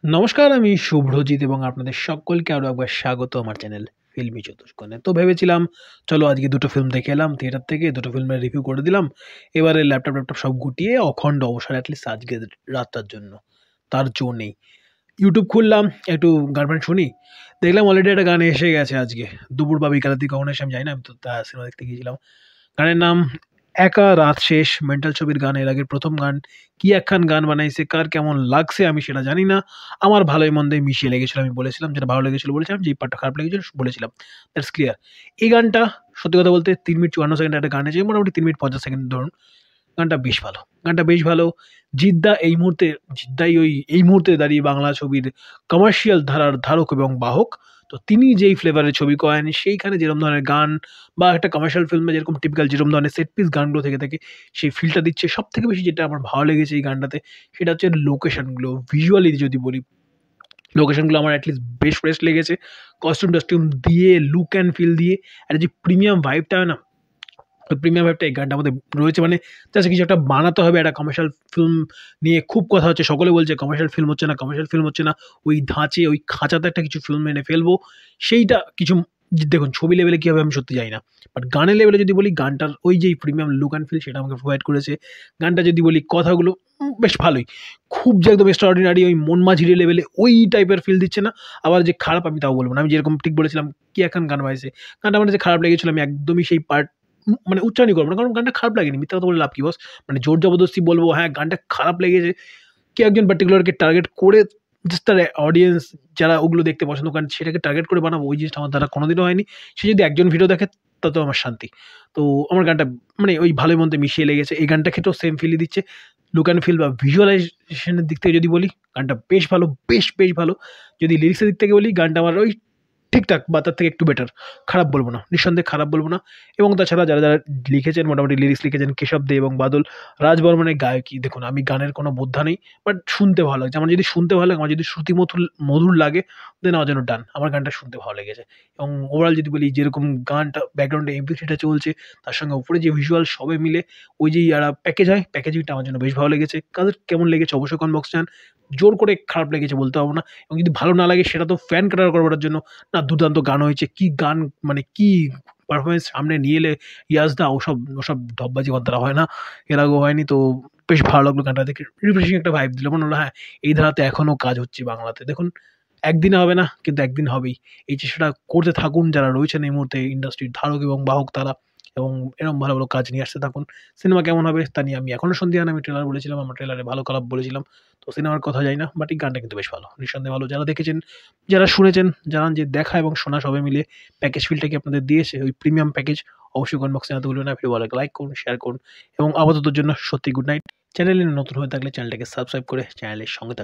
নমস্কার, আমি শুভ্রজিৎ এবং আপনাদের সকলকে আরো একবার স্বাগত আমার চ্যানেল ফিল্মি চতুষ্কোণে। তো ভেবেছিলাম চলো আজকে দুটো ফিল্ম দেখে এলাম থিয়েটার থেকে, দুটো ফিল্মের রিভিউ করে দিলাম। এবারে ল্যাপটপ সব গুটিয়ে অখণ্ড অবসর অ্যাটলিস্ট আজকে রাতটার জন্য। তার জো নেই। ইউটিউব খুললাম, একটু গান ফান শুনি। দেখলাম অলরেডি একটা গান এসে গেছে আজকে। দুপুর বা বিকালের দিকে কখন এসে আমি জানি না, আমি তো তা সিনেমা দেখতে গিয়েছিলাম। গানের নাম একা রাত শেষ, মেন্টাল ছবির গান। এর আগের প্রথম গান কি একখান গান বানাইছে, কার কেমন লাগছে আমি সেটা জানি না। আমার ভালোই মন্দে মিশিয়ে লেগেছিল, আমি বলেছিলাম যেটা ভালো লেগেছিল বলেছিলাম, যেই পার্টটা খারাপ লেগেছিল বলেছিলাম। That's clear. এই গানটা সত্যি কথা বলতে 3 মিনিট 54 সেকেন্ড একটা গান আছে, মোটামুটি 3 মিনিট 50 সেকেন্ড ধরুন। গানটা বেশ ভালো, গানটা বেশ ভালো। জিদ্দা এই মুহূর্তে, জিদ্দাই এই মুহূর্তে দাঁড়িয়ে বাংলা ছবির কমার্শিয়াল ধারার ধারক এবং বাহক। তো তিনি যেই ফ্লেভারের ছবি করেন, সেইখানে যেরকম ধরনের গান বা একটা কমার্শিয়াল ফিল্মে যেরকম টিপিক্যাল যেরকম ধরনের সেট পিস গানগুলো থেকে থাকে, সেই ফিলটা দিচ্ছে। সবথেকে বেশি যেটা আমার ভালো লেগেছে এই গানটাতে, সেটা হচ্ছে লোকেশনগুলো। ভিজুয়ালি যদি বলি, লোকেশনগুলো আমার অ্যাটলিস্ট বেশ ফ্রেশ লেগেছে। কস্টিউম দিয়ে, লুক অ্যান্ড ফিল দিয়ে একটা যে প্রিমিয়াম ভাইবটা হয় না, ওই প্রিমিয়াম ভাইবটা এই গানটার মধ্যে রয়েছে। মানে জাস্ট কিছু একটা বানাতে হবে একটা কমার্শিয়াল ফিল্ম নিয়ে। খুব কথা হচ্ছে, সকলে বলছে কমার্শিয়াল ফিল্ম হচ্ছে না, কমার্শিয়াল ফিল্ম হচ্ছে না। ওই ধাঁচে, ওই খাঁচাতে একটা কিছু ফিল্ম এনে ফেলবো, সেইটা কিছু। দেখুন ছবি লেভেলে কী হবে আমি সত্যি জানি না, বাট গানের লেভেলে যদি বলি, গানটার ওই যে প্রিমিয়াম লুক অ্যান্ড ফিল সেটা আমাকে প্রোভাইড করেছে। গানটা যদি বলি, কথাগুলো বেশ ভালোই। খুব যে একদম এক্সট্রাঅর্ডিনারি ওই মন মাঝিরে লেভেলে ওই টাইপের ফিল দিচ্ছে না। আবার যে খারাপ আমি তাও বলবো না। আমি যেরকম ঠিক বলেছিলাম কি এখন গান বাজছে, গানটা আমার যে খারাপ লেগেছিল, আমি একদমই সেই পার্ট মানে উচ্চারণই করবো না, কারণ গানটা খারাপ লাগেনি। মিথ্যা কথা বলে লাভ কি বস? মানে জোর জবরদস্তি বলবো হ্যাঁ গানটা খারাপ লেগেছে, কে একজন পার্টিকুলারকে টার্গেট করে জাস্ট তার অডিয়েন্স যারা ওগুলো দেখতে পছন্দ করেন সেটাকে টার্গেট করে বানাবো, ওই জিনিসটা আমার দ্বারা কোনোদিনও হয়নি। সে যদি একজন ভিডিও দেখে তাতেও আমার শান্তি। তো আমার গানটা মানে ওই ভালোই মন্দে মিশিয়ে লেগেছে। এই গানটা ক্ষেত্রেও সেম ফিলই দিচ্ছে। লুক অ্যান্ড ফিল বা ভিজুয়ালাইজেশনের দিক থেকে যদি বলি, গানটা বেশ ভালো, বেশ ভালো। যদি লিরিক্সের দিক থেকে বলি, গানটা আমার ওই ঠিকঠাক বা তার থেকে একটু বেটার। খারাপ বলব না, নিঃসন্দেহে খারাপ বলব না। এবং তাছাড়া যারা লিখেছেন, মোটামুটি লিরিক্স লিখেছেন কেশব দে এবং বাদল রাজবর্মণের গায়কী। দেখুন আমি গানের কোনো বোদ্ধা নেই, বাট শুনতে ভালো লাগছে। আমার যদি শুনতে ভালো লাগে, আমার যদি শ্রুতি মধুর লাগে, দেন আমার জন্য ডান। আমার গানটা শুনতে ভালো লেগেছে। এবং ওভারঅল যদি বলি, যেরকম গানটা ব্যাকগ্রাউন্ডে এমপি3টা চলছে, তার সঙ্গে উপরে যে ভিজুয়াল সবে মিলে ওই যে একটা প্যাকেজ হয়, প্যাকেজিংটা আমার জন্য বেশ ভালো লেগেছে। কাদের কেমন লেগেছে অবশ্যই কমেন্ট বক্সে জানান। জোর করে খারাপ লেগেছে বলতে পারবো না, এবং যদি ভালো না লাগে সেটা তো ফ্যান কাটার করার জন্য না। দুর্দান্ত গান হয়েছে। কি গান, মানে কি পারফরমেন্স সামনে নিয়ে এলে ইয়াজদা। ওসব ওসব ঢপবাজি আমার দ্বারা হয় না, এর আগেও হয়নি। তো বেশ ভালো লাগলো গানটা দেখে। রিফ্রেশিং একটা ভাইব দিল। মনে হলো হ্যাঁ, এই ধারাতে এখনো কাজ হচ্ছে বাংলাতে। দেখুন একদিনে হবে না, কিন্তু একদিন হবেই। এই চেষ্টাটা করতে থাকুন যারা রয়েছেন এই মুহূর্তে ইন্ডাস্ট্রির ধারক এবং বাহক তারা, এবং এরকম ভালো কাজ নিয়ে আসতে থাকুন। সিনেমা কেমন হবে তা নিয়ে আমি এখনো সন্দিহান। আমি ট্রেলার বলেছিলাম, আমার ট্রেলারে ভালো খারাপ বলেছিলাম। তো সিনেমার কথা জানি না, বাট এই গানটা কিন্তু বেশ ভালো, নিঃসন্দেহে ভালো। যারা দেখেছেন, যারা শুনেছেন, জানান যে দেখা এবং শোনা সবাই মিলে প্যাকেজ ফিলটা কি আপনাদের দিয়েছে, ওই প্রিমিয়াম প্যাকেজ। অবশ্যই কমেন্ট বক্সে জানাতে ভুলবেন না। ভিডিও ভালো লাগলে লাইক করুন, শেয়ার করুন, এবং আপাততর জন্য সত্যি গুড নাইট। চ্যানেলে নতুন হয়ে থাকলে চ্যানেলটাকে সাবস্ক্রাইব করে চ্যানেলের সঙ্গে থাকুন।